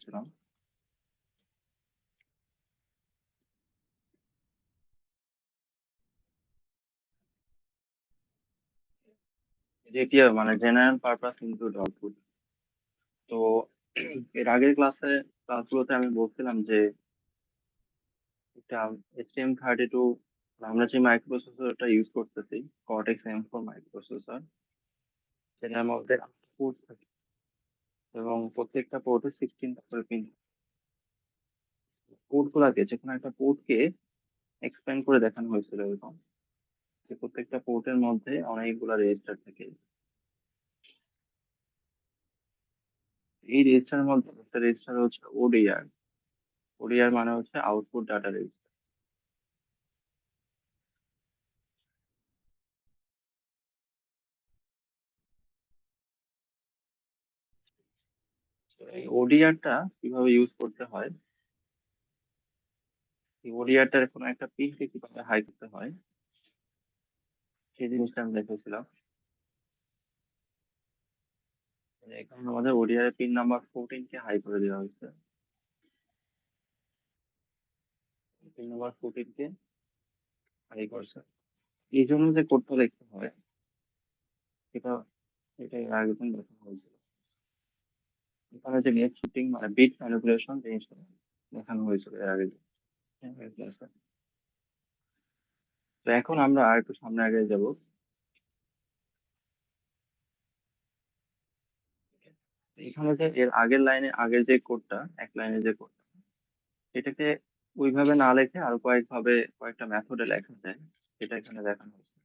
করতেছিলাম। যেটি মানে জেনারেল পারপাস ইনপুট আউটপুট। তো এর আগের ক্লাসগুলোতে আমি বলছিলাম যে একটা STM32 আমরা যে মাইক্রোপ্রসেসরটা ইউজ করতেছি, কর্টেক্স M4 মাইক্রোপ্রসেসর, সেটার মধ্যে পোর্ট থাকে এবং প্রত্যেকটা পোর্টে 16টা করে পিন। পোর্ট গুলাকে যে কোনো একটা পোর্টকে এক্সপ্যান্ড করে দেখানো হয়েছিল এরকম যে প্রত্যেকটা পোর্টের মধ্যে অনেকগুলা রেজিস্টার থাকে। এই রেজিস্টারের মধ্যে একটা রেজিস্টার হচ্ছে ওডিআর। ওডিআর মানে হচ্ছে আউটপুট ডাটা রেজিস্টার। এই ওডিআরটা কিভাবে ইউজ করতে হয়, এই ওডিআরটার কোনো একটা পিনকে কিভাবে হাই করতে হয়, সেই জিনিসটা আমি দেখেছিলাম। এখানে আমাদের ওডিআর এর পিন নাম্বার 14 কে হাই করে দেওয়া হয়েছে। পিন নাম্বার 14 কে হাই করছে। এই জন্য যে কোডটা লিখতে হয় এটা এটা এর আগে দিন দেখানো হয়েছিল। এখানে যে নেট শিফটিং মানে বিট ম্যানিপুলেশন জিনিসটা দেখানো হয়েছিল এর আগে দিন ক্লাসে। তো এখন আমরা আর একটু সামনে আগে যাব। এখানে যে এর আগের লাইনে আগের যে কোডটা, এক লাইনে যে কোডটা, এটাকে ওইভাবে না লিখে আরো কয়েকটা মেথডে লেখা যায়, সেটা এখানে দেখানো হয়েছে।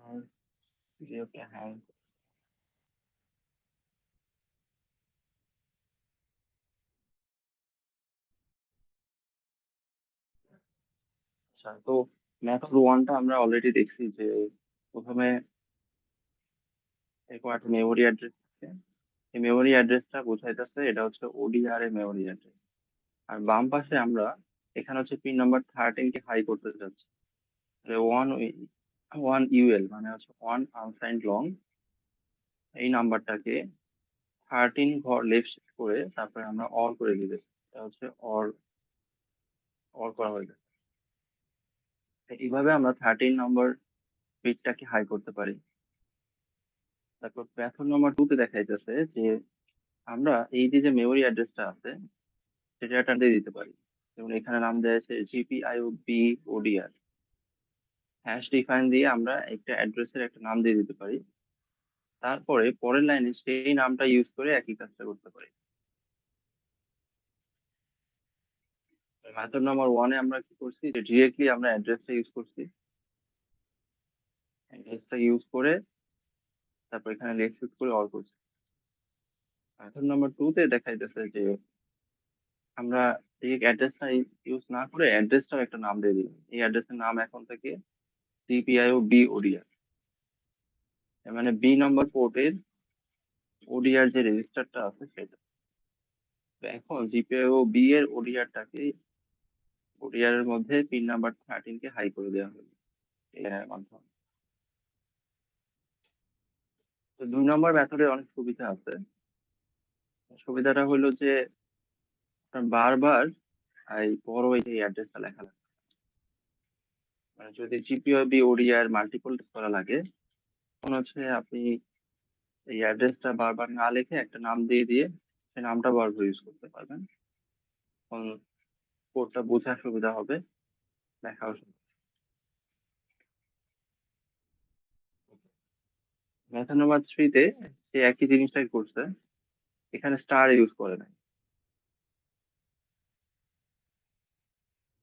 আর ভিডিওকে হ্যাং। আচ্ছা, তো মেথড ওয়ানটা আমরা অলরেডি দেখছি যে প্রথমে এরকম একটা মেমোরি অ্যাড্রেস আছে। এই মেমোরি অ্যাড্রেসটা বোঝাইতেছে এটা হচ্ছে ওডিআর এর মেমোরি অ্যাড্রেস। আর বাম পাশে আমরা এখানে হচ্ছে পিন নাম্বার 13 কে হাই করতে যাচ্ছি। ওয়ান ওয়ান ইউএল মানে হচ্ছে ওয়ান আনসাইন্ড লং, এই নাম্বারটাকে 13 ঘর লেফট শিফট করে তারপরে আমরা অর করে দিতেছি। এটা হচ্ছে অর অর করা হয়ে গেছে। এইভাবে আমরা 13 নম্বর বিটটাকে হাই করতে পারি। তারপর মেথড নাম্বার 2 তে দেখাইতেছে যে আমরা এই যে যে মেমোরি অ্যাড্রেসটা আছে সেটা একটা দিয়ে দিতে পারি। যেমন এখানে নাম দেওয়া আছে GPIO-B ODR। হ্যাশ ডিফাইন দিয়ে আমরা একটা অ্যাড্রেসের একটা নাম দিয়ে দিতে পারি। তারপরে পরের লাইনে সেই নামটা ইউজ করে একই কাজটা করতে পারি। মেথড নাম্বার ওয়ানে আমরা কি করছি যে ডিরেক্টলি আমরা অ্যাড্রেসটা ইউজ করছি। অ্যাড্রেসটা ইউজ করে তারপর এখানে লেফট শিফট করে অল করছি। মেথড নাম্বার 2 তে দেখাইতেছে যে আমরা এই অ্যাড্রেসটা ইউজ না করে অ্যাড্রেসটাও একটা নাম দিয়ে দিই। এই অ্যাড্রেসের নাম এখন থেকে GPIO-B ODR। মানে বি নম্বর পোর্টের ওডিআর যে রেজিস্টারটা আছে সেটা। তো এখন GPIO-B এর ওডিআরটাকে ওডিআর এর মধ্যে পিন নাম্বার 13 কে হাই করে দেওয়া হলো এর মাধ্যমে। তো 2 নম্বর মেথডের অনেক সুবিধা আছে। সুবিধাটা হলো যে আপনার বারবার এই বড় এই যে অ্যাড্রেসটা লেখা লাগে। মানে যদি GPIO-B ODR মাল্টিপল করা লাগে তখন হচ্ছে আপনি এই অ্যাড্রেসটা বারবার না লিখে একটা নাম দিয়ে দিয়ে সেই নামটা বারবার ইউজ করতে পারবেন। তখন কোডটা বোঝার সুবিধা হবে, লেখাও সুবিধা। মেথড নাম্বার 3 তে সে একই জিনিসটাই করছে, এখানে স্টার ইউজ করে নাই।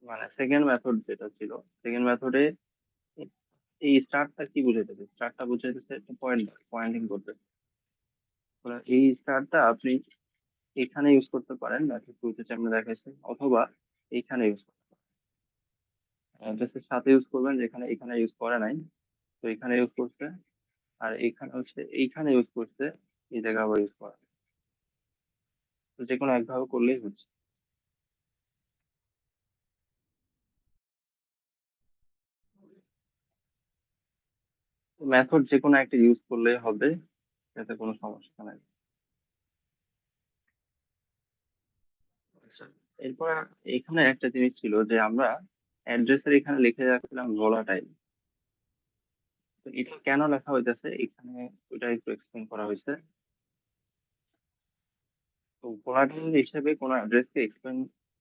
মানে সেকেন্ড মেথড যেটা ছিল, সেকেন্ড মেথডে এই স্টারটা কি বুঝাইতেছে, স্টারটা বুঝাইতেছে একটা পয়েন্টিং করতেছে। এই স্টারটা আপনি এখানে ইউজ করতে পারেন, মেথড 2 তে যেমন দেখাইছে, অথবা এইখানে ইউজ করতে পারেন। অ্যাড্রেসের সাথে ইউজ করবেন, যেখানে এখানে ইউজ করে নাই তো এখানে ইউজ করছে। আর এইখানে হচ্ছে এইখানে ইউজ করছে এই জায়গায় আবার ইউজ করা, তো যে কোনো একভাবে করলেই হচ্ছে। মেথড যে কোনো একটা ইউজ করলেই হবে, এতে কোনো সমস্যা নাই। আচ্ছা, এরপর এখানে একটা জিনিস ছিল যে আমরা অ্যাড্রেসের এখানে লিখে রাখছিলাম ভোলাটাইল। তো এটা কেন লেখা হইতেছে এখানে, ওটা একটু এক্সপ্লেন করা হয়েছে। তো ভোলাটাইল হিসেবে কোনো অ্যাড্রেসকে এক্সপ্লেন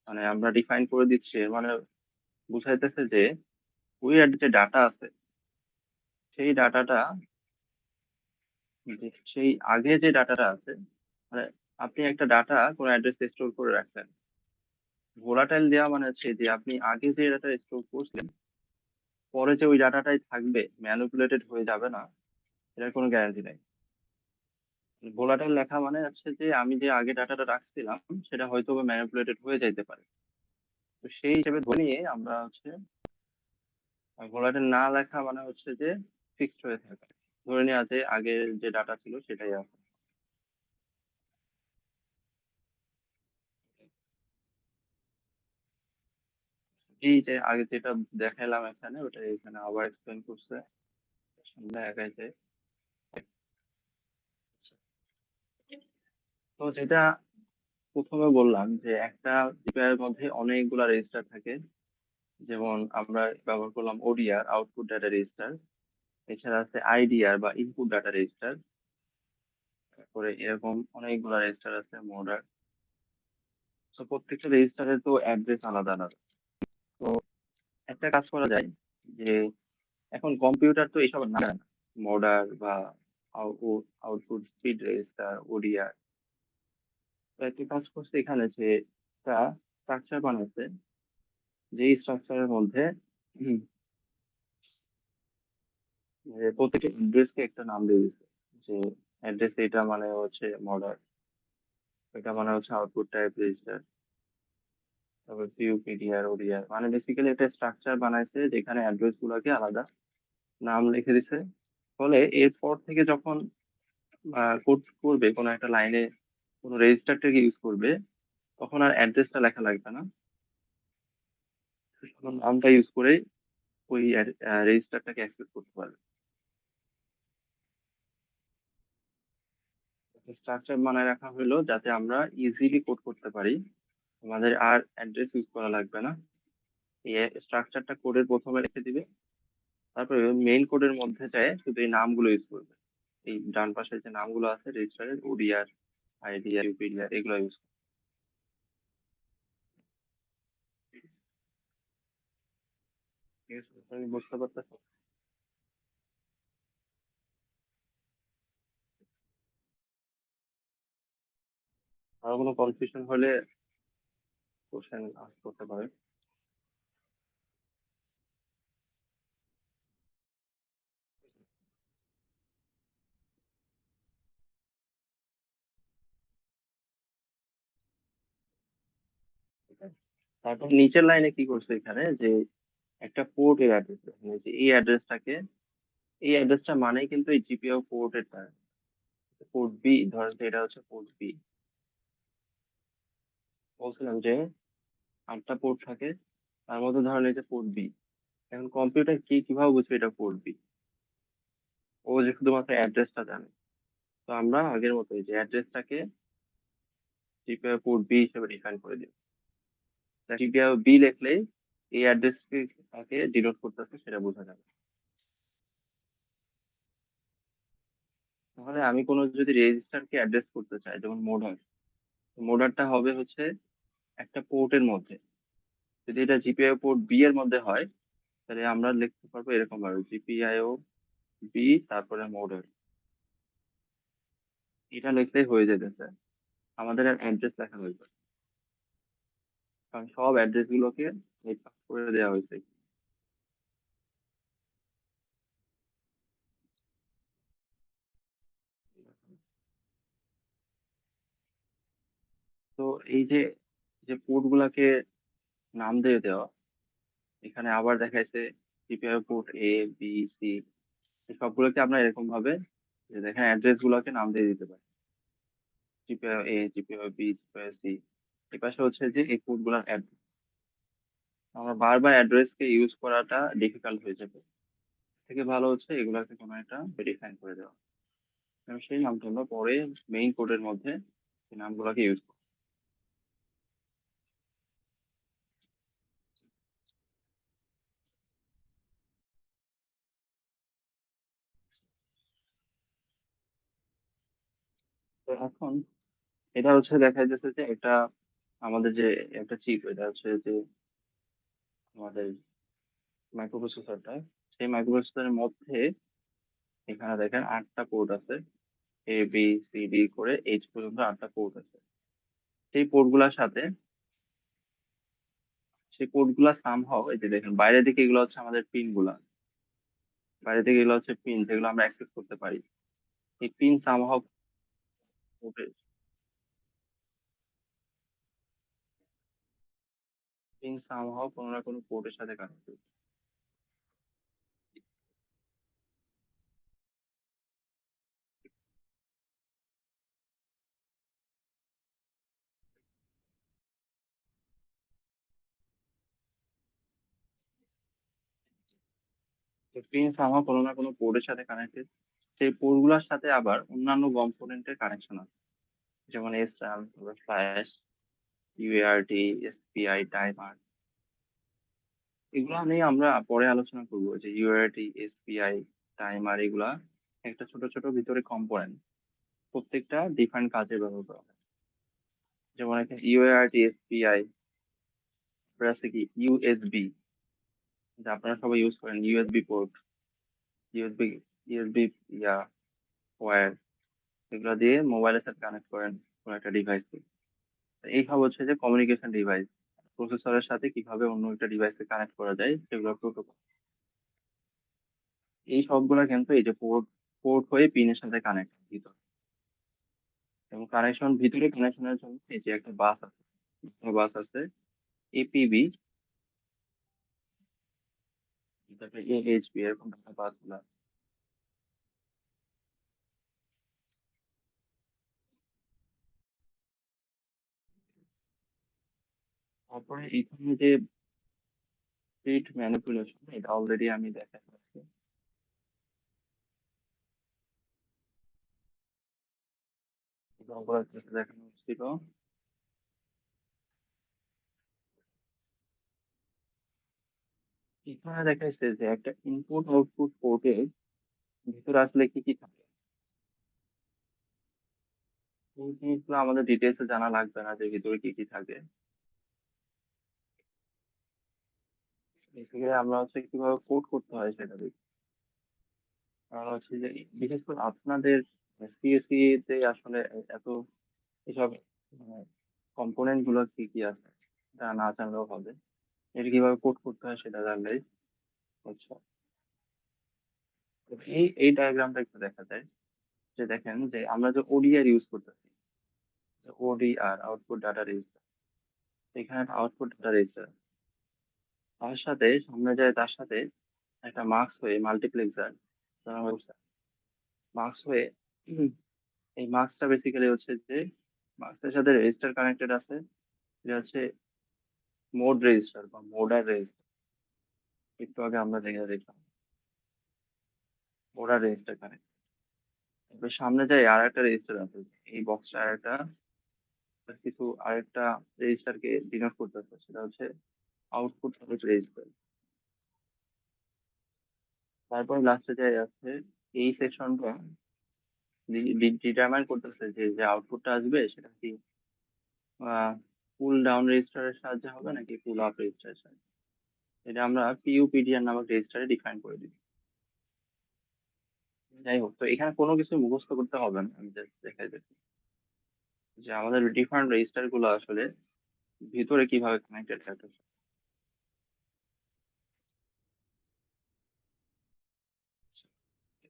মানে আমরা ডিফাইন করে দিচ্ছি, এর মানে বুঝাইতেছে যে ওই যে ডাটা আছে, সেই ডাটাটা, সেই আগে যে ডাটাটা আছে, মানে আপনি একটা ডাটা কোনো অ্যাড্রেসে স্টোর করে রাখলেন, ভোলাটাইল দেওয়া মানে হচ্ছে যে আপনি আগে যে ডাটা স্টোর করছিলেন, পরে যে ওই ডাটাটাই থাকবে, ম্যানিপুলেটেড হয়ে যাবে না, এটার কোনো গ্যারান্টি নাই। ভোলাটাইল লেখা মানে হচ্ছে যে আমি যে আগে ডাটাটা রাখছিলাম সেটা হয়তো ম্যানিপুলেটেড হয়ে যাইতে পারে, তো সেই হিসেবে ধরে নিয়ে আমরা হচ্ছে ভোলাটাইল না লেখা মানে হচ্ছে যে ফিক্সড হয়ে থাকা, ধরে নেওয়া যে আগে যে ডাটা ছিল সেটাই আছে। এই যে আগে যেটা দেখালাম এখানে, ওটা এখানে আবার এক্সপ্লেন করছে, সামনে দেখাইছে। তো যেটা প্রথমে বললাম যে একটা জিপিআই এর মধ্যে অনেকগুলা রেজিস্টার থাকে, যেমন আমরা ব্যবহার করলাম ওডিআর, আউটপুট ডাটা রেজিস্টার। এছাড়া আছে আইডিআর বা ইনপুট ডাটা রেজিস্টার। তারপরে এরকম অনেকগুলা রেজিস্টার আছে, মোডার। তো প্রত্যেকটা রেজিস্টারের তো অ্যাড্রেস আলাদা আলাদা। তো একটা কাজ করা যায় যে এখন কম্পিউটার তো এসব না, মোডার বা আউটপুট স্পিড রেজিস্টার, ওডিআর। তো একটা কাজ করছে এখানে যে একটা স্ট্রাকচার বানাইছে, যেই স্ট্রাকচারের মধ্যে হুম, যে প্রত্যেকটা অ্যাড্রেসকে একটা নাম দিয়ে দিচ্ছে, যে অ্যাড্রেস এটা মানে হচ্ছে মডার, এটা মানে হচ্ছে আউটপুট টাইপ রেজিস্টার, তারপর পিউপিডিআর, ওডিআর, মানে বেসিক্যালি একটা স্ট্রাকচার বানাইছে যেখানে অ্যাড্রেস গুলোকে আলাদা নাম লিখে দিছে। ফলে এরপর থেকে যখন কোড করবে কোনো একটা লাইনে, কোনো রেজিস্টারটাকে ইউজ করবে, তখন আর অ্যাড্রেসটা লেখা লাগবে না, শুধু নামটা ইউজ করে ওই রেজিস্টারটাকে অ্যাক্সেস করতে পারবে। স্ট্রাকচার বানায় রাখা হলো যাতে আমরা ইজিলি কোড করতে পারি, আমাদের আর অ্যাড্রেস ইউজ করা লাগবে না। এই স্ট্রাকচারটা কোডের প্রথমে রেখে দিবে, তারপরে মেইন কোডের মধ্যে যায় শুধু এই নামগুলো ইউজ করবে, এই ডান পাশে যে নামগুলো আছে রেজিস্টারের, ওডিআর, আইডিআর, ইউপিডিআর, এগুলো ইউজ করবে। ঠিক আছে, তুমি বুঝতে পারতেছো? আর কোনো কনফিউশন হলে কোশ্চেন আস্ক করতে পারে। ঠিক আছে, তারপর নিচের লাইনে কি করছে এখানে যে একটা পোর্টের অ্যাড্রেস, যে এই অ্যাড্রেসটাকে, এই অ্যাড্রেসটা মানেই কিন্তু এই জিপিইউ পোর্টের, পোর্ট বি, ধরেন যে এটা হচ্ছে পোর্ট বি। বলছিলাম যে 8টা পোর্ট থাকে, তার মধ্যে ধরেন এটা পোর্ট বি। এখন কম্পিউটার কি কিভাবে বুঝবে এটা পোর্ট বি? ও যে শুধুমাত্র অ্যাড্রেসটা জানে। তো আমরা আগের মতো এই যে অ্যাড্রেসটাকে জিপিইউ পোর্ট বি হিসেবে ডিফাইন করে দিই। জিপিইউ বি লিখলেই এই অ্যাড্রেসকে তাকে ডিনোট করতেছে সেটা বোঝা যাবে। তাহলে আমি কোনো যদি রেজিস্টারকে অ্যাড্রেস করতে চাই, যেমন মোডার, মোডারটা হবে হচ্ছে একটা পোর্টের মধ্যে। যদি এটা জিপিইউ পোর্ট বি এর মধ্যে হয়, তাহলে আমরা লিখতে পারবো এরকম ভাবে জিপিআইও বি, তারপরে মোডার, এটা লিখলেই হয়ে যেতেছে, আমাদের আর অ্যাড্রেস লেখা হইবে, কারণ সব অ্যাড্রেস গুলোকে পাস করে দেওয়া হয়েছে। তো এই যে যে পোর্ট গুলাকে নাম দিয়ে দেওয়া, এখানে আবার দেখাইছে সিপিআই পোর্ট এ, বি, সি, সবগুলোকে আমরা এরকম ভাবে যে দেখেন অ্যাড্রেস গুলোকে নাম দিয়ে দিতে পারি। জিপিআই এ, জিপিআই বি, জিপিআই সি। এই পাশে হচ্ছে যে এই পোর্টগুলোর অ্যাড্রেস। আমরা বারবার অ্যাড্রেস কে ইউজ করাটা ডিফিকাল্ট হয়ে যাবে। থেকে ভালো হচ্ছে এগুলাকে কোনো একটা ডিফাইন করে দেওয়া। এবং সেই নামটা আমরা পরে মেইন কোডের মধ্যে সেই নামগুলোকে ইউজ করব। তো এখন এটা হচ্ছে দেখা যাচ্ছে যে এটা আমাদের যে একটা চিপ, এটা হচ্ছে যে আমাদের মাইক্রোপ্রসেসরটা, সেই মাইক্রোপ্রসেসরের মধ্যে এখানে দেখেন 8টা পোর্ট আছে। এ বি সি ডি করে এইচ পর্যন্ত 8টা পোর্ট আছে। সেই পোর্ট গুলার সাথে সেই পোর্ট গুলা সামহাও, এই যে দেখেন বাইরের দিকে এগুলো হচ্ছে আমাদের পিন গুলা, বাইরে থেকে এগুলো হচ্ছে পিন যেগুলো আমরা অ্যাক্সেস করতে পারি। এই পিন সামহাও পোর্টে, পিন সামহাও কোনো না কোনো পোর্টের সাথে কানেক্টেড। পিন সামহাও কোনো না কোনো পোর্টের সাথে কানেক্টেড। সেই পোর্ট গুলার সাথে আবার অন্যান্য কম্পোনেন্টের কানেকশন আছে, যেমন এসরাম, ফ্ল্যাশ, ইউএআরটি, এসপিআই, টাইমার। এগুলো নিয়ে আমরা পরে আলোচনা করবো, যে ইউআরটি, এসপিআই, টাইমার এগুলা একটা ছোট ছোট ভিতরে কম্পোনেন্ট, প্রত্যেকটা ডিফারেন্ট কাজে ব্যবহার করা হয়। যেমন এখানে ইউআরটি, এসপিআই, আছে কি ইউএসবি, যে আপনারা সবাই ইউজ করেন ইউএসবি পোর্ট, ইউএসবি ইউএসবি ইয়া ওয়্যার, এগুলো দিয়ে মোবাইলের সাথে কানেক্ট করেন কোনো একটা ডিভাইসকে। এই সব হচ্ছে যে কমিউনিকেশন ডিভাইস, প্রসেসরের সাথে কিভাবে অন্য একটা ডিভাইসকে কানেক্ট করা যায় সেগুলো প্রোটোকল। এই সবগুলা কিন্তু এই যে পোর্ট পোর্ট হয়ে পিনের সাথে কানেক্ট ভিতর, এবং কানেকশন ভিতরে কানেকশনের জন্য এই যে একটা বাস আছে, বাস আছে এপিবি, তারপরে এইচবি, এরকম একটা বাস গুলো আছে। তারপরে এখানে যে স্পিড ম্যানিপুলেশন, এটা অলরেডি আমি দেখাতে পারছি। দেখানো হচ্ছিল। এখানে দেখাইছে যে একটা ইনপুট আউটপুট পোর্টে ভিতরে আসলে কি কি থাকে। এই জিনিসগুলো আমাদের ডিটেলসে জানা লাগবে না যে ভিতরে কি কি থাকে। বেসিক্যালি আমরা হচ্ছে কিভাবে কোড করতে হয় সেটা দেখি। কারণ হচ্ছে যে বিশেষ করে আপনাদের সিএসসি তে আসলে এত এসব কম্পোনেন্ট গুলো কি কি আছে তা না জানলেও হবে। এটা কিভাবে কোড করতে হয় সেটা জানলেই হচ্ছে। তো এই ডায়াগ্রামটা একটু দেখা যায়, যে দেখেন যে আমরা যে ওডিআর ইউজ করতেছি, ওডিআর আউটপুট ডাটা রেজিস্টার, এখানে একটা আউটপুট ডাটা রেজিস্টার, তার সাথে সামনে যায় তার সাথে একটা মার্কস হয়ে মাল্টিপ্লেক্সার, মার্কস হয়ে এই মার্কসটা বেসিক্যালি হচ্ছে যে মার্কসের সাথে রেজিস্টার কানেক্টেড আছে। এটা হচ্ছে মোড রেজিস্টার বা মোডার রেজিস্টার। একটু আগে আমরা দেখলাম মোডার রেজিস্টার কানেক্ট। এবার সামনে যাই আর একটা রেজিস্টার আছে, এই বক্সটা আর একটা কিছু আরেকটা রেজিস্টারকে ডিনোট করতেছে, সেটা হচ্ছে আউটপুট রেজিস্টার। তারপর লাস্টে যাই আছে এই সেকশনটা ডিটারমাইন করতেছে যে যে আউটপুটটা আসবে সেটা কি পুল ডাউন রেজিস্টারের সাহায্যে হবে নাকি পুল আপ রেজিস্টারের সাহায্যে। এটা আমরা পিইউপিডিআর নামক রেজিস্টারে ডিফাইন করে দিই। যাই হোক, তো এখানে কোনো কিছু মুখস্থ করতে হবে না, আমি জাস্ট দেখাই দিচ্ছি যে আমাদের ডিফারেন্ট রেজিস্টার গুলো আসলে ভিতরে কিভাবে কানেক্টেড থাকে।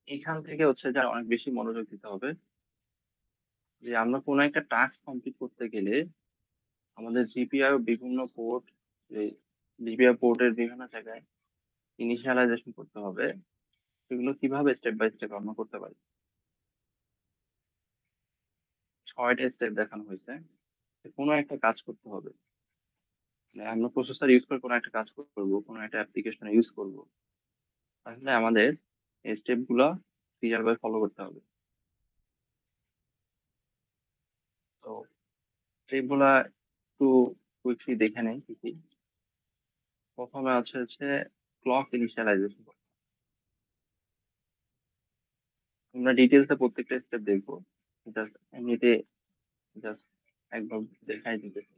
এখান থেকে হচ্ছে যে অনেক বেশি মনোযোগ দিতে হবে, যে আমরা কোনো একটা টাস্ক কমপ্লিট করতে গেলে আমাদের জিপিআই বিভিন্ন পোর্ট, জিপিআই পোর্টের বিভিন্ন জায়গায় ইনিশিয়ালাইজেশন করতে হবে। সেগুলো কিভাবে স্টেপ বাই স্টেপ আমরা করতে পারি। 6টা স্টেপ দেখানো হয়েছে। কোনো একটা কাজ করতে হবে, মানে আমরা প্রসেসর ইউজ করে কোনো একটা কাজ করবো, কোনো একটা অ্যাপ্লিকেশন ইউজ করব, তাহলে আমাদের এই স্টেপ গুলা সিরিয়াল বাই ফলো করতে হবে। তো স্টেপ গুলা একটু কুইকলি দেখে নেই কি কি। প্রথমে হচ্ছে ক্লক ইনিশিয়ালাইজেশন। আমরা ডিটেলসে প্রত্যেকটা স্টেপ দেখবো, জাস্ট এমনিতে জাস্ট একবার দেখাই দিতেছি,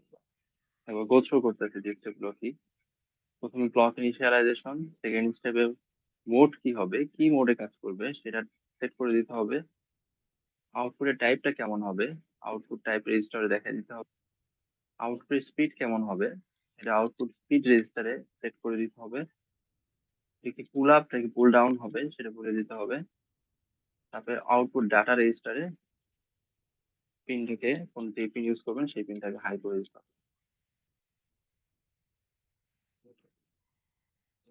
একবার গো থ্রু করতেছি যে স্টেপ গুলো কি। প্রথমে ক্লক ইনিশিয়ালাইজেশন, সেকেন্ড স্টেপে মোড কি হবে, কি মোডে কাজ করবে সেটা সেট করে দিতে হবে। আউটপুটের টাইপটা কেমন হবে, আউটপুট টাইপ রেজিস্টারে দেখা দিতে হবে। আউটপুট স্পিড কেমন হবে, এটা আউটপুট স্পিড রেজিস্টারে সেট করে দিতে হবে। এটা কি পুল আপ নাকি পুল ডাউন হবে সেটা বলে দিতে হবে। তারপরে আউটপুট ডাটা রেজিস্টারে পিনটাকে কোন যে পিন ইউজ করবেন সেই পিনটাকে হাই করে দিতে হবে।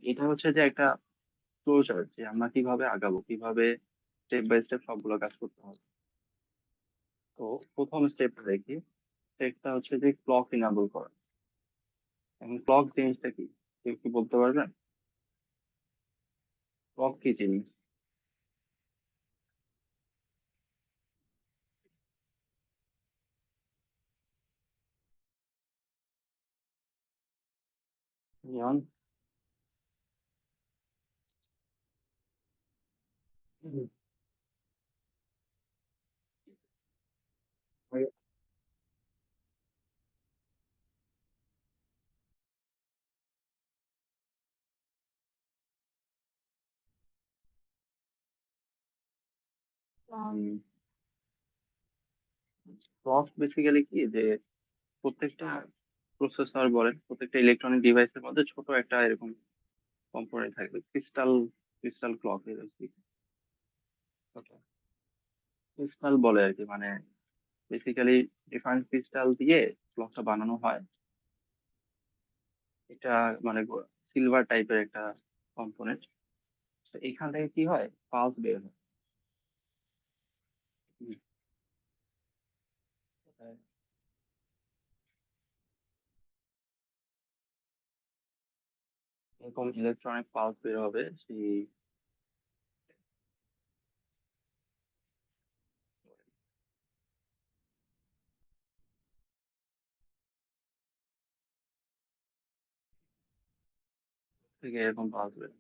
এটা হচ্ছে যে একটা ক্লোজার, যে আমরা কিভাবে আগাবো, কিভাবে স্টেপ বাই স্টেপ সবগুলো কাজ করতে হবে। তো প্রথম স্টেপটা দেখি, স্টেপটা হচ্ছে যে ক্লক ইনাবল করা। এখন ক্লক জিনিসটা কি, কেউ কি বলতে পারবেন? ক্লক কি জিনিস? যেমন ক্লক বেসিক্যালি কি, যে প্রত্যেকটা প্রসেসর বলেন, প্রত্যেকটা ইলেকট্রনিক ডিভাইসের মধ্যে ছোট একটা এরকম কম্পোনেন্ট থাকবে, ক্রিস্টাল, ক্রিস্টাল ক্লক ক্রিস্টাল বলে আর কি, মানে বেসিক্যালি ডিফারেন্ট ক্রিস্টাল দিয়ে ক্লকটা বানানো হয়। এটা মানে সিলভার টাইপের একটা কম্পোনেন্ট। তো এখান থেকে কি হয়, পালস বের হয়। হুম, এরকম ইলেকট্রনিক পালস বের হবে সেই থেকে, এরকম পালস বের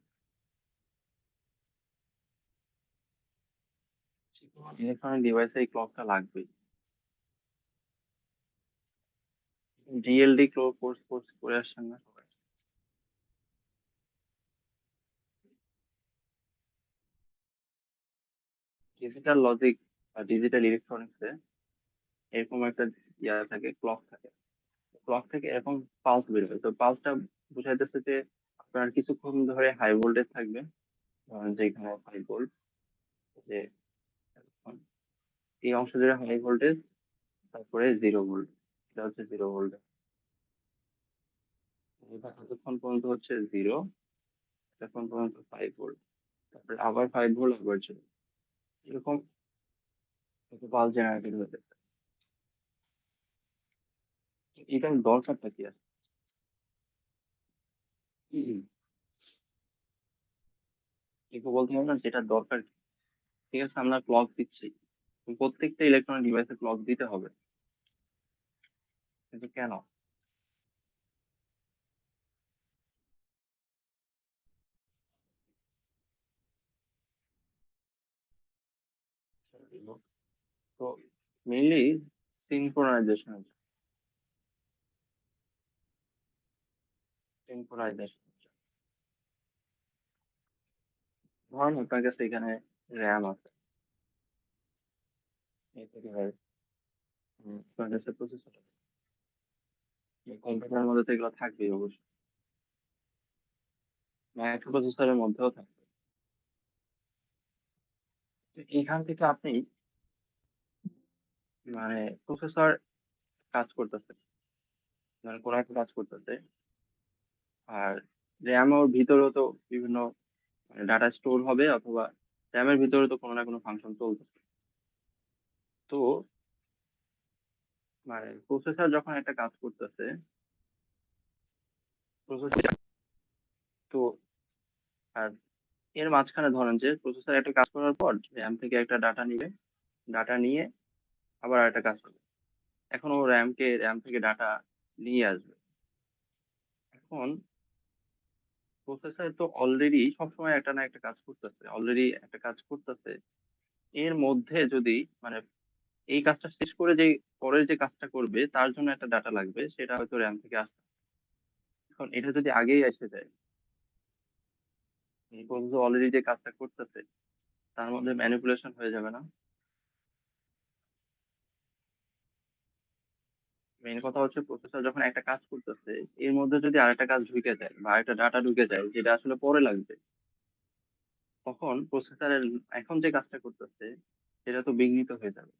ইলেকট্রনিক ডিভাইসে এই ক্লকটা লাগবেই। ডিএলডি কোর্স কোর্স করে আসছেন না সবাই? ডিজিটাল লজিক বা ডিজিটাল ইলেকট্রনিক্সে এরকম একটা থাকে, ক্লক থাকে। ক্লক থেকে এরকম পালস বের হয়। তো পালসটা বুঝাইতেছে যে আপনার কিছুক্ষণ ধরে হাই ভোল্টেজ থাকবে, ধরেন যে এখানে হাই ভোল্ট, যে এখন এই অংশ জুড়ে হাই ভোল্টেজ, তারপরে 0 ভোল্ট, এটা হচ্ছে 0 ভোল্ট। এটা কতক্ষণ পর্যন্ত হচ্ছে জিরো, তখন পর্যন্ত 5 ভোল্ট, তারপরে আবার 5 ভোল্ট, আবার 0, এরকম পালস জেনারেটেড হতেছে। এটার দরকারটা কি আছে? একটু বলতে হবে না যেটা দরকার কি? ঠিক আছে, আমরা ক্লক দিচ্ছি, প্রত্যেকটা ইলেকট্রনিক ডিভাইসে ক্লক দিতে হবে, কিন্তু কেন? তো মেইনলি সিনক্রোনাইজেশন, সিনক্রোনাইজেশন ধরেন আপনার কাছে এখানে র্যাম আছে, এটাকে হয়, আপনার কাছে প্রসেসর আছে, কম্পিউটারের মধ্যে তো এগুলো থাকবেই অবশ্যই, মাইক্রো প্রসেসরের মধ্যেও থাকবে। তো এখান থেকে আপনি মানে প্রসেসর কাজ করতেছে, মানে কোনো একটা কাজ করতেছে, আর র্যাম ওর ভিতরেও তো বিভিন্ন ডাটা স্টোর হবে, অথবা র্যামের ভিতরে তো কোনো না কোনো ফাংশন চলতেছে। তো মানে প্রসেসর যখন একটা কাজ করতেছে, প্রসেসর তো আর এর মাঝখানে ধরেন যে প্রসেসর একটা কাজ করার পর র্যাম থেকে একটা ডাটা নিবে, ডাটা নিয়ে আবার একটা কাজ করবে। এখন ও র্যাম থেকে ডাটা নিয়ে আসবে। এখন প্রসেসর তো অলরেডি সবসময় একটা না একটা কাজ করতেছে, অলরেডি একটা কাজ করতেছে। এর মধ্যে যদি মানে এই কাজটা শেষ করে যে পরের যে কাজটা করবে তার জন্য একটা ডাটা লাগবে, সেটা হয়তো র্যাম থেকে আসবে। এখন এটা যদি আগেই এসে যায়, এই প্রসেসর অলরেডি যে কাজটা করতেছে তার মধ্যে ম্যানিপুলেশন হয়ে যাবে না? মেইন কথা হচ্ছে প্রসেসর যখন একটা কাজ করতেছে, এর মধ্যে যদি আরেকটা কাজ ঢুকে যায় বা একটা ডাটা ঢুকে যায় যেটা আসলে পরে লাগবে, তখন প্রসেসরের এখন যে কাজটা করতেছে সেটা তো বিঘ্নিত হয়ে যাবে।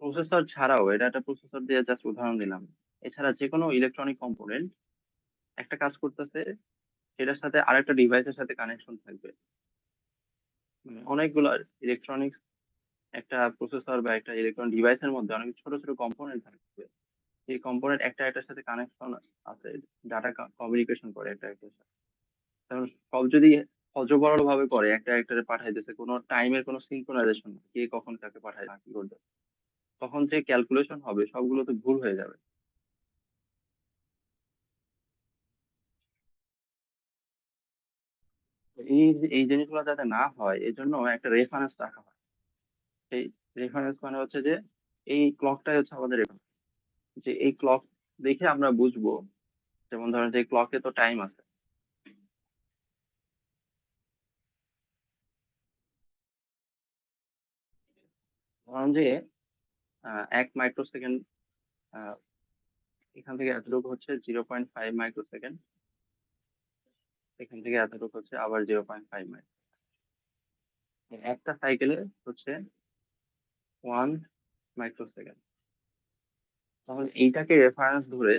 প্রসেসর ছাড়াও, এটা একটা প্রসেসর দিয়ে জাস্ট উদাহরণ দিলাম, এছাড়া যে কোনো ইলেকট্রনিক কম্পোনেন্ট একটা কাজ করতেছে, সেটার সাথে আরেকটা ডিভাইসের সাথে কানেকশন থাকবে। মানে অনেকগুলো ইলেকট্রনিক্স, একটা প্রসেসর বা একটা ইলেকট্রনিক ডিভাইসের মধ্যে অনেক ছোট ছোট কম্পোনেন্ট থাকবে। এই কম্পোনেন্ট একটা একটার সাথে কানেকশন আছে, ডাটা কমিউনিকেশন করে একটা একটার সাথে। কারণ সব যদি অজবরল ভাবে করে একটা একটারে পাঠাইতেছে, কোনো টাইমের কোনো সিনক্রোনাইজেশন, কে কখন কাকে পাঠায় না কি করতেছে, তখন যে ক্যালকুলেশন হবে সবগুলো তো ভুল হয়ে যাবে। তো এই জিনিসগুলো যাতে না হয় এই জন্য একটা রেফারেন্স রাখা হয়। সেই রেফারেন্স মানে হচ্ছে যে এই ক্লকটাই হচ্ছে আমাদের reference। যে এই ক্লক দেখে আমরা বুঝবো, যেমন ধরেন যে ক্লকে তো টাইম আছে, ধরেন যে 1 মাইক্রো সেকেন্ড, এখান থেকে এতটুকু হচ্ছে 0.5 মাইক্রো সেকেন্ড, এখান থেকে এতটুকু হচ্ছে আবার 0.5 মাইক্রো। একটা সাইকেলে হচ্ছে 1 মাইক্রো সেকেন্ড। তাহলে এইটাকে রেফারেন্স ধরে,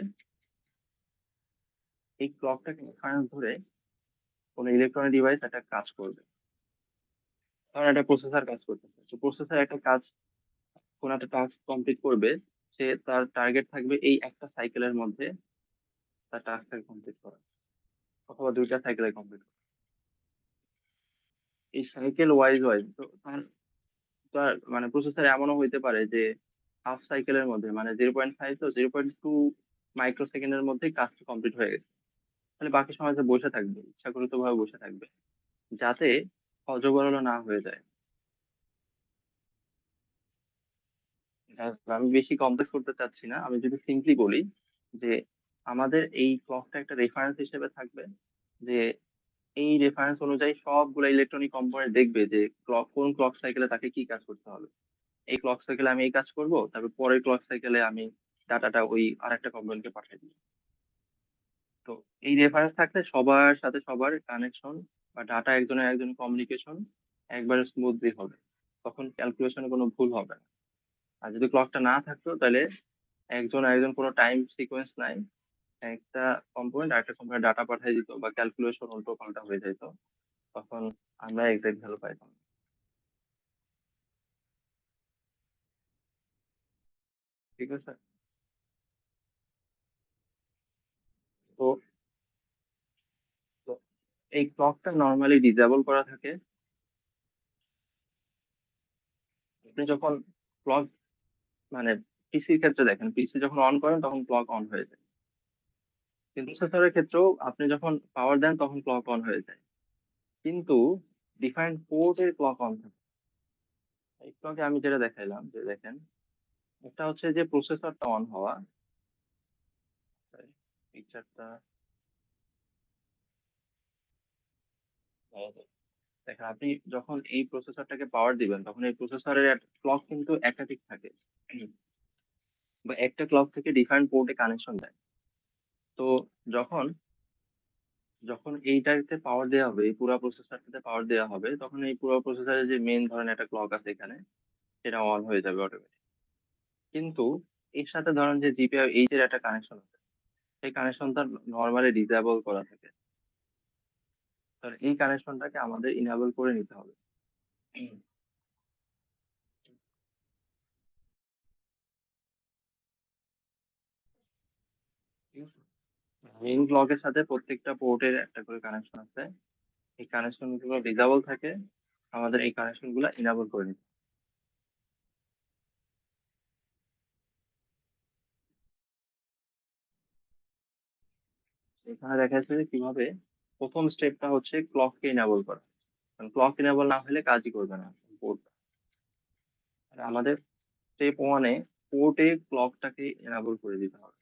এই ক্লকটাকে রেফারেন্স ধরে কোনো ইলেকট্রনিক ডিভাইস একটা কাজ করবে। ধরেন একটা প্রসেসর কাজ করতেছে, তো প্রসেসর একটা কাজ, কোন একটা টাস্ক কমপ্লিট করবে, সে তার টার্গেট থাকবে এই একটা সাইকেলের মধ্যে তার টাস্কটা কমপ্লিট করা, অথবা দুইটা সাইকেলে কমপ্লিট করা। এই সাইকেল ওয়াইজ ওয়াইজ তো তার তার মানে প্রসেসর এমনও হইতে পারে যে হাফ সাইকেলের মধ্যে, মানে 0.5 তো 0.2 মাইক্রো সেকেন্ডের মধ্যেই কাজটা কমপ্লিট হয়ে গেছে। তাহলে বাকি সময় যে বসে থাকবে, ইচ্ছাকৃত ভাবে বসে থাকবে, যাতে অজগরল না হয়ে যায়। আর আমি বেশি কমপ্লেক্স করতে চাচ্ছি না, আমি যদি সিম্পলি বলি যে আমাদের এই ক্লকটা একটা রেফারেন্স হিসেবে থাকবে, যে এই রেফারেন্স অনুযায়ী সবগুলো ইলেকট্রনিক কম্পোনেন্ট দেখবে যে কোন ক্লক সাইকেলে তাকে কি কাজ করতে হবে। এই ক্লক সাইকেলে আমি এই কাজ করব, তারপর পরের ক্লক সাইকেলে আমি ডাটাটা ওই আরেকটা কম্পোনেন্টকে পাঠিয়ে দিই। তো এই রেফারেন্স থাকলে সবার সাথে সবার কানেকশন বা ডাটা একজনের একজন কমিউনিকেশন একবারে স্মুথলি হবে, তখন ক্যালকুলেশনে কোনো ভুল হবে না। আর যদি ক্লকটা না থাকতো তাহলে একজন একজন কোনো টাইম সিকোয়েন্স নাই, একটা কম্পোনেন্ট আরেকটা কম্পোনেন্ট ডাটা পাঠিয়ে দিত বা ক্যালকুলেশন উল্টো পাল্টা হয়ে যেত, তখন আমরা এক্সাক্ট ভ্যালু পাইতাম না। ঠিক আছে। তো তো এই ক্লকটা নর্মালি ডিসেবল করা থাকে। আপনি যখন ক্লক মানে পিসির ক্ষেত্রে দেখেন, পিসি যখন অন করেন তখন ক্লক অন হয়ে যায়, কিন্তু প্রসেসরের ক্ষেত্রেও আপনি যখন পাওয়ার দেন তখন ক্লক অন হয়ে যায়, কিন্তু ডিফারেন্ট পোর্টের ক্লক অন থাকে। এই ক্লকে আমি যেটা দেখাইলাম, যে দেখেন একটা হচ্ছে যে প্রসেসরটা অন হওয়া, পিকচারটা দেখেন, আপনি যখন এই প্রসেসরটাকে পাওয়ার দিবেন তখন এই প্রসেসরের ক্লক কিন্তু একাধিক থাকে, বা একটা ক্লক থেকে ডিফারেন্ট পোর্টে কানেকশন দেয়। তো যখন যখন এইটাতে পাওয়ার দেওয়া হবে, এই পুরো প্রসেসরটাতে পাওয়ার দেওয়া হবে, তখন এই পুরো প্রসেসরের যে মেইন ধরেন একটা ক্লক আছে এখানে, সেটা অন হয়ে যাবে অটোমেটিক। কিন্তু এর সাথে ধরেন যে জিপিআই এর একটা কানেকশন আছে, সেই কানেকশনটা নর্মালি ডিসেবল করা থাকে। তো এই কানেকশনটাকে আমাদের ইনেবল করে নিতে হবে। মেইন ব্লকের সাথে প্রত্যেকটা পোর্টের একটা করে কানেকশন আছে। এই কানেকশন গুলো ডিসেবল থাকে, আমাদের এই কানেকশন গুলো ইনেবল করে নিতে হবে। এখানে দেখা যাচ্ছে যে কিভাবে প্রথম স্টেপটা হচ্ছে ক্লককে ইনেবল করা, কারণ ক্লক ইনেবল না হলে কাজই করবে না পোর্ট। আর আমাদের স্টেপ ওয়ানে পোর্টে ক্লকটাকে এনাবল করে দিতে হবে,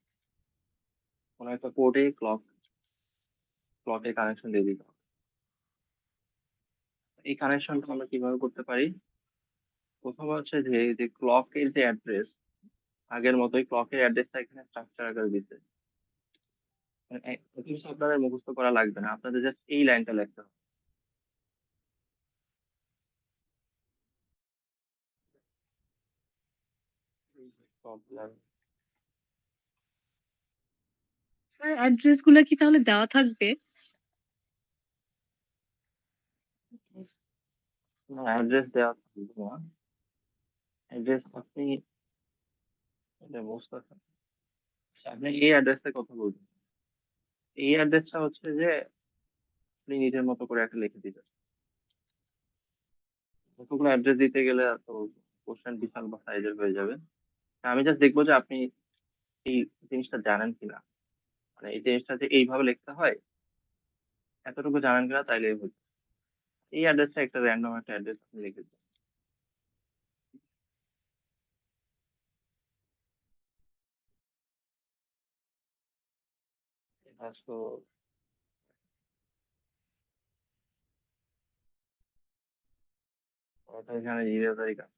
কোনো একটা পোর্টে ক্লকের কানেকশন দিয়ে দিতে হবে। এই কানেকশনটা আমরা কিভাবে করতে পারি? প্রথম হচ্ছে যে যে ক্লকের যে অ্যাড্রেস, আগের মতোই ক্লকের অ্যাড্রেসটা এখানে স্ট্রাকচার আকারে দিছে। মানে এত কিছু আপনাদের মুখস্থ করা লাগবে না, আপনাদের জাস্ট এই লাইনটা লিখতে হবে। প্রবলেম। স্যার অ্যাড্রেস গুলা কি তাহলে দেওয়া থাকবে? না, অ্যাড্রেস দেওয়া থাকবে না। অ্যাড্রেস আপনি এটা বুঝতে পারছেন। আপনি এই অ্যাড্রেসে কথা বলবেন, এই অ্যাড্রেসটা হচ্ছে যে আপনি নিজের মতো করে একটা লিখে দিবেন। কতগুলো অ্যাড্রেস দিতে গেলে তো কোশ্চেন বিশাল বা সাইজের হয়ে যাবে। তা আমি জাস্ট দেখবো যে আপনি এই জিনিসটা জানেন কিনা, মানে এই জিনিসটা যে এইভাবে লিখতে হয় এতটুকু জানেন কিনা, তাইলে হচ্ছে। এই অ্যাড্রেসটা একটা র্যান্ডম একটা অ্যাড্রেস আপনি লিখে দিন। এটা তো ওটা এখানে জিরো তারিখ আছে।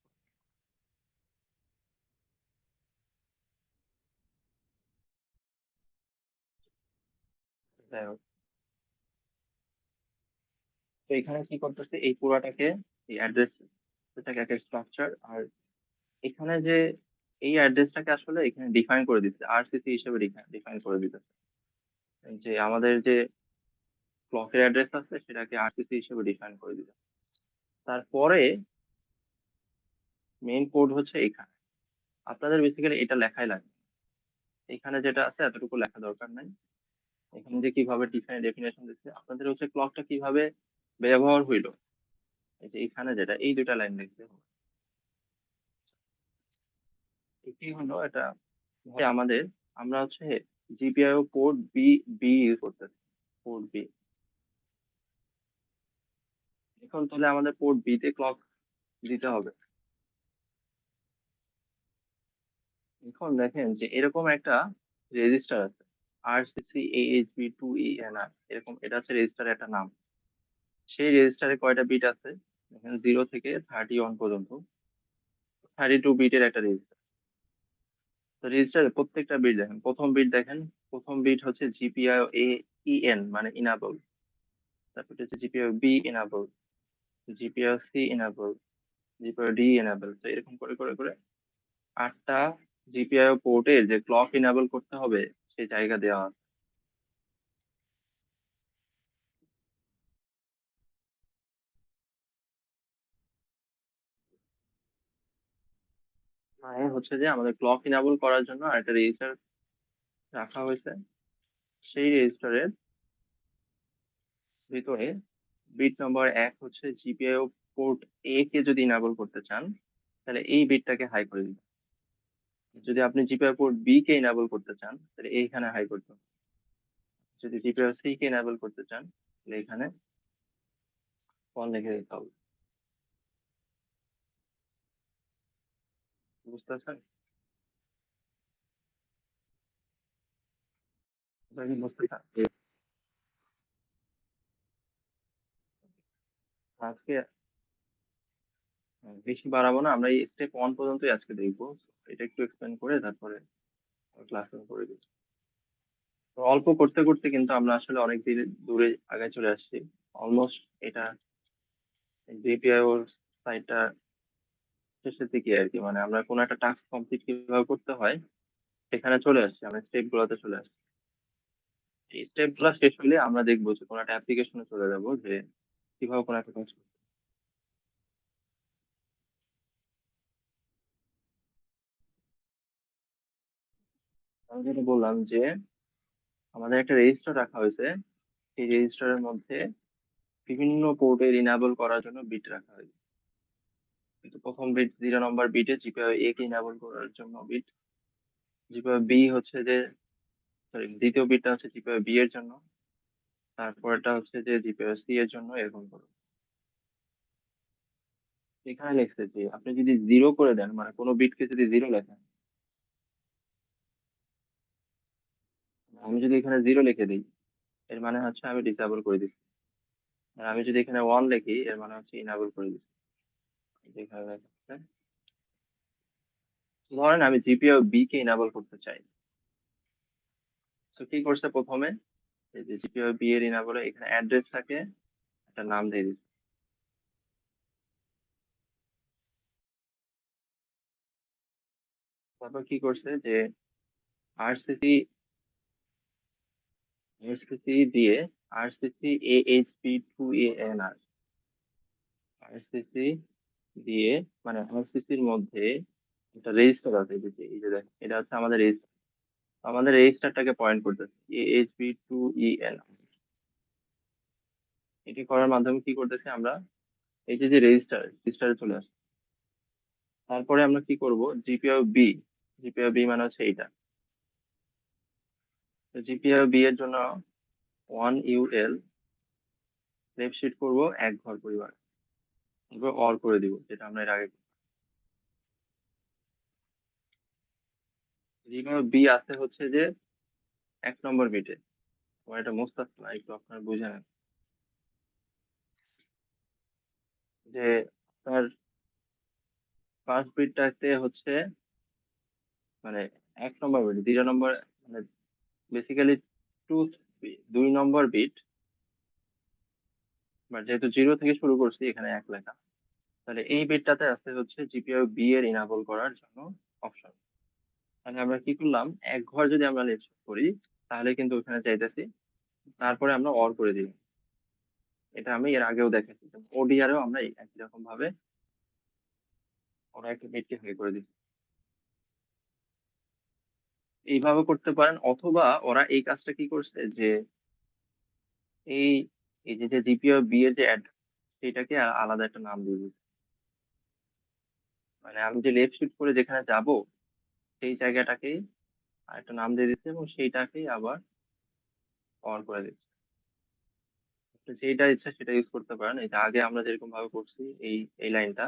যাই হোক, তো এখানে কি করতেছে এই পুরাটাকে, এই অ্যাড্রেস এটাকে একটা স্ট্রাকচার, আর এখানে যে এই অ্যাড্রেসটাকে আসলে এখানে ডিফাইন করে দিচ্ছে আরসিসি হিসেবে ডিফাইন করে দিতেছে। যে আমাদের যে ক্লকের অ্যাড্রেস আছে সেটাকে আরসিসি হিসেবে ডিফাইন করে দিতে। তারপরে মেইন কোড হচ্ছে এখানে, আপনাদের বেসিক্যালি এটা লেখাই লাগবে। এখানে যেটা আছে এতটুকু লেখা দরকার নাই। এখানে যে কিভাবে ডেফিনেশন দিচ্ছে, আপনাদের হচ্ছে ক্লকটা কিভাবে ব্যবহার হইলো, এই যে এখানে যেটা এই দুটা লাইন লিখতে হবে। এটি হলো এটা যে আমাদের, আমরা হচ্ছে GPIO port B B use করতেছি, পোর্ট বি। এখন তাহলে আমাদের পোর্ট বি তে ক্লক দিতে হবে। এখন দেখেন যে এরকম একটা রেজিস্টার আছে, আরসিসি এইচবি 2ENR, এরকম এটা হচ্ছে রেজিস্টার একটা নাম। সেই রেজিস্টারে কয়টা বিট আছে? দেখেন 0 থেকে 31 পর্যন্ত 32 বিটের একটা রেজিস্টার। তো রেজিস্টারে প্রত্যেকটা বিট দেখেন, প্রথম বিট দেখেন, প্রথম বিট হচ্ছে জিপিআই এন মানে ইনাবল, তারপর হচ্ছে GPI B enable, GPI C enable, GPI D enable. তো এরকম করে করে করে 8টা জিপিআই পোর্টে যে ক্লক ইনাবল করতে হবে সেই জায়গা দেওয়া আছে। মানে হচ্ছে যে আমাদের ক্লক ইনাবল করার জন্য একটা রেজিস্টার রাখা হয়েছে। সেই রেজিস্টারের ভিতরে বিট নম্বর 1 হচ্ছে জিপিআই পোর্ট এ কে যদি ইনাবল করতে চান তাহলে এই বিটটাকে হাই করে দিন। যদি আপনি জিপিআই পোর্ট বি কে ইনাবল করতে চান তাহলে এইখানে হাই করতে হবে। যদি জিপিআই সি কে ইনাবল করতে চান তাহলে এখানে অন লিখে দিতে হবে। বুঝতে পারছেন? এটা কি বুঝতে পারছেন? আজকে বেশি বাড়াবো না, আমরা এই স্টেপ 1 পর্যন্তই আজকে দেখবো। এটা একটু এক্সপ্লেন করে তারপরে ক্লাস করে দিই। তো অল্প করতে করতে কিন্তু আমরা আসলে অনেক দূরে আগে চলে আসছি। অলমোস্ট এটা জিপিআই ওর সাইটটা শেষের দিকে আর কি, মানে আমরা কোনো একটা টাস্ক কমপ্লিট কিভাবে করতে হয় সেখানে চলে আসছি, আমরা স্টেপ গুলোতে চলে আসছি। এই স্টেপ গুলো শেষ হলে আমরা দেখবো যে কোনো একটা অ্যাপ্লিকেশনে চলে যাবো যে কিভাবে কোনো একটা কাজ করতে হয়। আমি যেটা বললাম যে আমাদের একটা রেজিস্টার রাখা হয়েছে, সেই রেজিস্টারের মধ্যে বিভিন্ন পোর্টের ইনাবল করার জন্য বিট রাখা হয়েছে। কিন্তু প্রথম বিট 0 নম্বর বিটে জিপিআই এ কে ইনাবল করার জন্য বিট, জিপিআই বি হচ্ছে যে, সরি, দ্বিতীয় বিটটা হচ্ছে জিপিআই বি এর জন্য, তারপরটা হচ্ছে যে জিপিআই সি এর জন্য, এরকম করো। এখানে লিখছে যে আপনি যদি 0 করে দেন, মানে কোনো বিটকে যদি 0 লেখেন, আমি যদি এখানে 0 লিখে দিই, এর মানে হচ্ছে আমি ডিসেবল করে দিচ্ছি। আর আমি যদি এখানে 1 লিখি, এর মানে হচ্ছে ইনাবল করে দিচ্ছি। এখানে লেখা আছে। ধরেন আমি জিপিআই বি কে ইনাবল করতে চাই, তো কি করছে প্রথমে, এই যে জিপিআই বি এর ইনাবলে এখানে অ্যাড্রেস থাকে, একটা নাম দিয়ে দিচ্ছে। তারপর কি করছে যে আরসিসি আরসিসি দিয়ে আরসিসি AHP 2ANR, আরসিসি দিয়ে, মানে আরসিসির মধ্যে একটা রেজিস্টার আছে, এই যে দেখেন, এটা হচ্ছে আমাদের রেজিস্টার, আমাদের রেজিস্টারটাকে পয়েন্ট করতেছে AHP 2ENR। এটি করার মাধ্যমে কি করতেছি আমরা, এই যে যে রেজিস্টারে চলে আসে। তারপরে আমরা কি করব, জিপিআই বি মানে হচ্ছে এইটা, তো জিপিআই বি এর জন্য 1UL লেফট শিফট করবো 1 ঘর পরিবার, তারপর অর করে দিব, যেটা আমরা এর আগে। জিপিআই বি আছে হচ্ছে যে 1 নম্বর বিটে, আমার এটা মুস্ত আসছে না, একটু আপনার বুঝে নেন যে আপনার ফার্স্ট বিটটাতে হচ্ছে, মানে 1 নম্বর বিট, 0 নম্বর, মানে basically to 2 number bit, but যেহেতু 0 থেকে শুরু করছি, এখানে 1 লেখা, তাহলে এই বিটটাতে আছে হচ্ছে জিপিআই বি এর ইনাবল করার জন্য অপশন। তাহলে আমরা কি করলাম, 1 ঘর যদি আমরা লেফট করি, তাহলে কিন্তু ওখানে চাইতেছি, তারপরে আমরা অর করে দিই। এটা আমি এর আগেও দেখেছি, ওডিআরেও আমরা একই রকম ভাবে ওরা একটা বিটকে হেই করে দিচ্ছি। এইভাবে করতে পারেন, অথবা ওরা এই কাজটা কি করছে যে এই এই যে যে জিপিআই বি এর যে অ্যাড, সেটাকে আলাদা একটা নাম দিয়ে দিচ্ছে, মানে আমি যে লেফট শিফট করে যেখানে যাব, সেই জায়গাটাকে আরেকটা নাম দিয়ে দিচ্ছে, এবং সেইটাকেই আবার অন করে দিচ্ছে। তো যেটা ইচ্ছা সেটা ইউজ করতে পারেন, এটা আগে আমরা যেরকম ভাবে করছি, এই এই লাইনটা,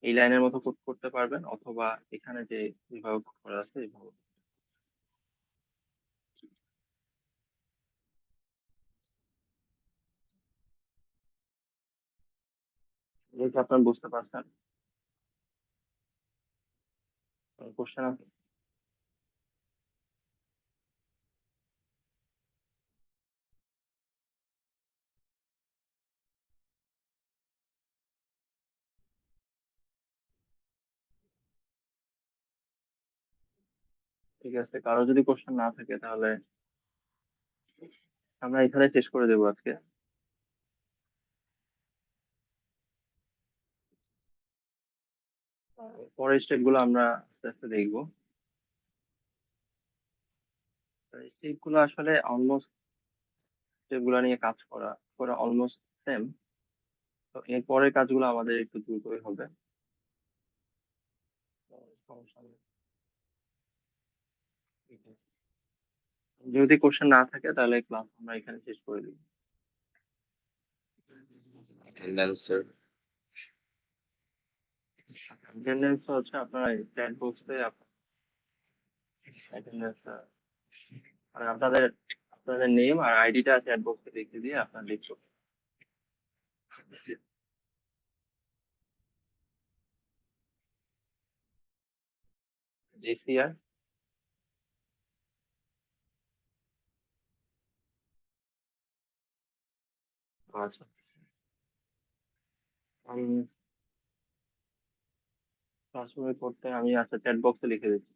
এই লাইনের মতো কোড করতে পারবেন, অথবা এখানে যে যেভাবে code করা আছে এইভাবে। যেহেতু আপনার বুঝতে পারছেন, কোশ্চেন আছে? ঠিক আছে, কারো যদি কোশ্চেন না থাকে, তাহলে আমরা এখানে শেষ করে দেবো আজকে। পরের স্টেপ গুলো আমরা আস্তে আস্তে দেখবো। স্টেপ গুলো আসলে অলমোস্ট, স্টেপ গুলো নিয়ে কাজ করা করা অলমোস্ট সেম। তো এর পরের কাজগুলো আমাদের একটু দ্রুতই হবে। তো সমস্যা নেই। যদি কোশ্চেন না থাকে, তাহলে ক্লাস আমরা এখানে শেষ করে দিই। অ্যাটেন্ডেন্সের অ্যাটেন্ডেন্স হচ্ছে আপনার চ্যাট বক্সে অ্যাটেন্ডেন্স, মানে আপনাদের আপনাদের নেম আর আইডিটা চ্যাট বক্সে লিখে দিয়ে আপনার লিখতে, জিসিআর। আচ্ছা, আমি ক্লাসরুমে করতে আমি আচ্ছা চ্যাট বক্সে লিখে দিচ্ছি।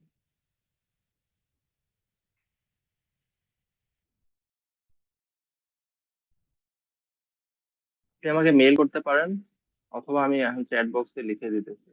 আপনি আমাকে মেল করতে পারেন, অথবা আমি এখন চ্যাট বক্সে লিখে দিতেছি।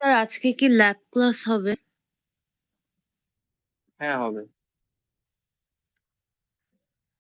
স্যার আজকে কি ল্যাব ক্লাস হবে? হ্যাঁ, হবে।